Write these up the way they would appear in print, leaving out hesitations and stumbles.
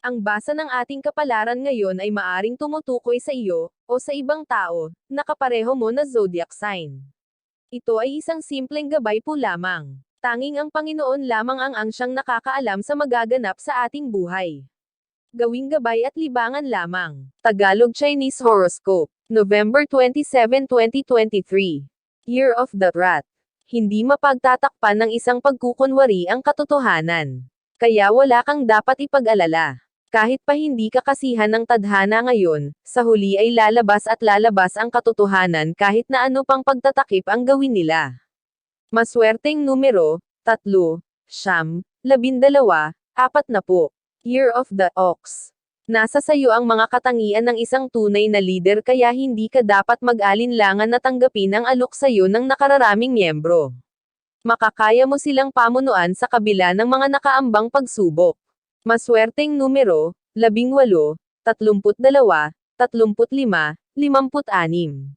Ang basa ng ating kapalaran ngayon ay maaring tumutukoy sa iyo, o sa ibang tao, na kapareho mo na zodiac sign. Ito ay isang simpleng gabay po lamang. Tanging ang Panginoon lamang ang siyang nakakaalam sa magaganap sa ating buhay. Gawing gabay at libangan lamang. Tagalog Chinese Horoscope, November 27, 2023. Year of the Rat. Hindi mapagtatakpan ng isang pagkukunwari ang katotohanan. Kaya wala kang dapat ipag-alala. Kahit pa hindi ka kasihan ng tadhana ngayon, sa huli ay lalabas at lalabas ang katotohanan kahit na ano pang pagtatakip ang gawin nila. Maswerteng numero, 3, 9, 12, 40. Year of the Ox. Nasa sayo ang mga katangian ng isang tunay na leader kaya hindi ka dapat mag-alinlangan na tanggapin ang alok sayo ng nakararaming miyembro. Makakaya mo silang pamunuan sa kabila ng mga nakaambang pagsubok. Maswerteng numero, 18, 32, 35, 56.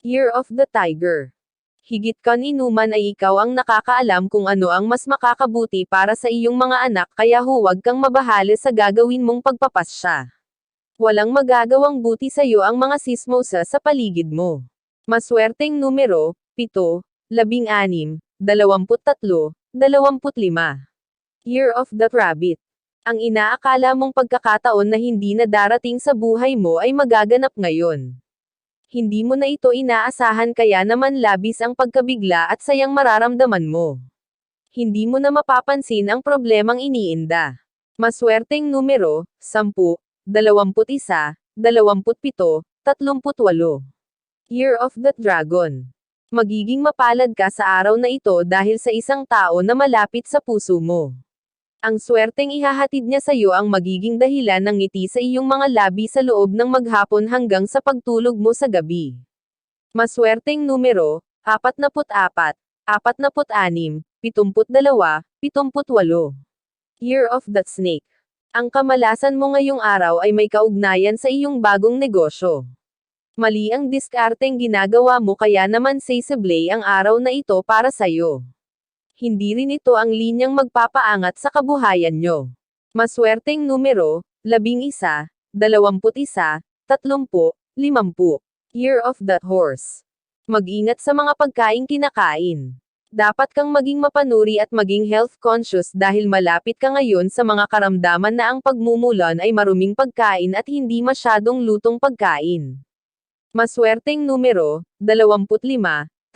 Year of the Tiger. Higit kaninuman ay ikaw ang nakakaalam kung ano ang mas makakabuti para sa iyong mga anak kaya huwag kang mabahali sa gagawin mong pagpapasya. Walang magagawang buti sa iyo ang mga sismosa sa paligid mo. Maswerteng numero, 7, 16, 23, 25. Year of the Rabbit. Ang inaakala mong pagkakataon na hindi na darating sa buhay mo ay magaganap ngayon. Hindi mo na ito inaasahan kaya naman labis ang pagkabigla at sayang mararamdaman mo. Hindi mo na mapapansin ang problemang iniinda. Maswerteng numero, 10, 21, 27, 38. Year of the Dragon. Magiging mapalad ka sa araw na ito dahil sa isang tao na malapit sa puso mo. Ang swerteng ihahatid niya sa iyo ang magiging dahilan ng ngiti sa iyong mga labi sa loob ng maghapon hanggang sa pagtulog mo sa gabi. Maswerteng numero, 44, 46, 72, 78. Year of the Snake. Ang kamalasan mo ngayong araw ay may kaugnayan sa iyong bagong negosyo. Mali ang diskarteng ginagawa mo kaya naman sasablay ang araw na ito para sa iyo. Hindi rin ito ang linyang magpapaangat sa kabuhayan nyo. Maswerteng numero, 11, 21, 30, 50. Year of the Horse. Mag-ingat sa mga pagkaing kinakain. Dapat kang maging mapanuri at maging health conscious dahil malapit ka ngayon sa mga karamdaman na ang pagmumulan ay maruming pagkain at hindi masyadong lutong pagkain. Maswerteng numero, 25,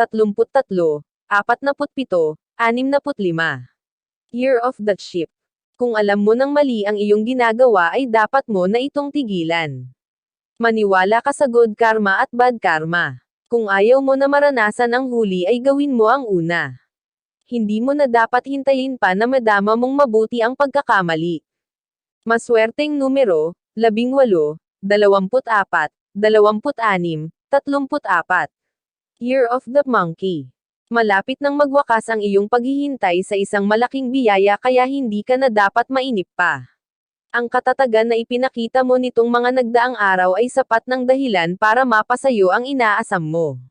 33, 47, 65. Year of the Sheep. Kung alam mo nang mali ang iyong ginagawa ay dapat mo na itong tigilan. Maniwala ka sa good karma at bad karma. Kung ayaw mo na maranasan ang huli ay gawin mo ang una. Hindi mo na dapat hintayin pa na madama mong mabuti ang pagkakamali. Maswerteng numero, 18, 24, 26, 34. Year of the Monkey. Malapit nang magwakas ang iyong paghihintay sa isang malaking biyaya kaya hindi ka na dapat mainip pa. Ang katatagan na ipinakita mo nitong mga nagdaang araw ay sapat ng dahilan para mapasayo ang inaasam mo.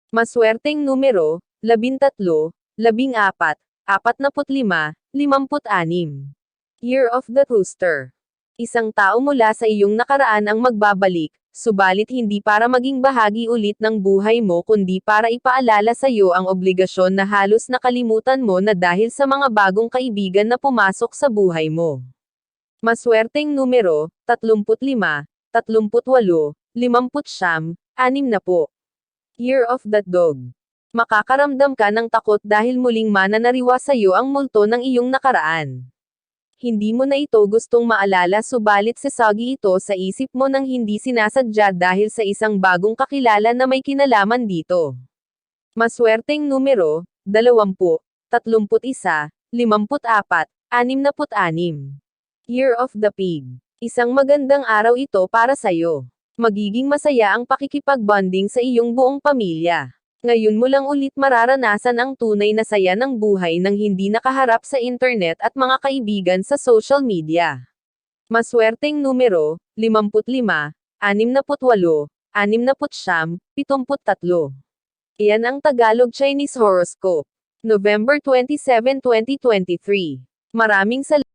Maswerteng numero, 13, 14, 45, 56. Year of the Rooster. Isang tao mula sa iyong nakaraan ang magbabalik, subalit hindi para maging bahagi ulit ng buhay mo kundi para ipaalala sa iyo ang obligasyon na halos nakalimutan mo na dahil sa mga bagong kaibigan na pumasok sa buhay mo. Maswerteng numero, 35, 38, 50, 60. Year of the Dog. Makakaramdam ka ng takot dahil muling mananariwa sa iyo ang multo ng iyong nakaraan. Hindi mo na ito gustong maalala subalit sasagi ito sa isip mo nang hindi sinasadya dahil sa isang bagong kakilala na may kinalaman dito. Maswerteng numero, 20, 31, 54, 66. Year of the Pig. Isang magandang araw ito para sa'yo. Magiging masaya ang pakikipagbonding sa iyong buong pamilya. Ngayon mo lang ulit mararanasan ang tunay na saya ng buhay nang hindi nakaharap sa internet at mga kaibigan sa social media. Maswerteng numero, 55, 68, 69, 73. Iyan ang Tagalog Chinese Horoscope. November 27, 2023. Maraming salamat.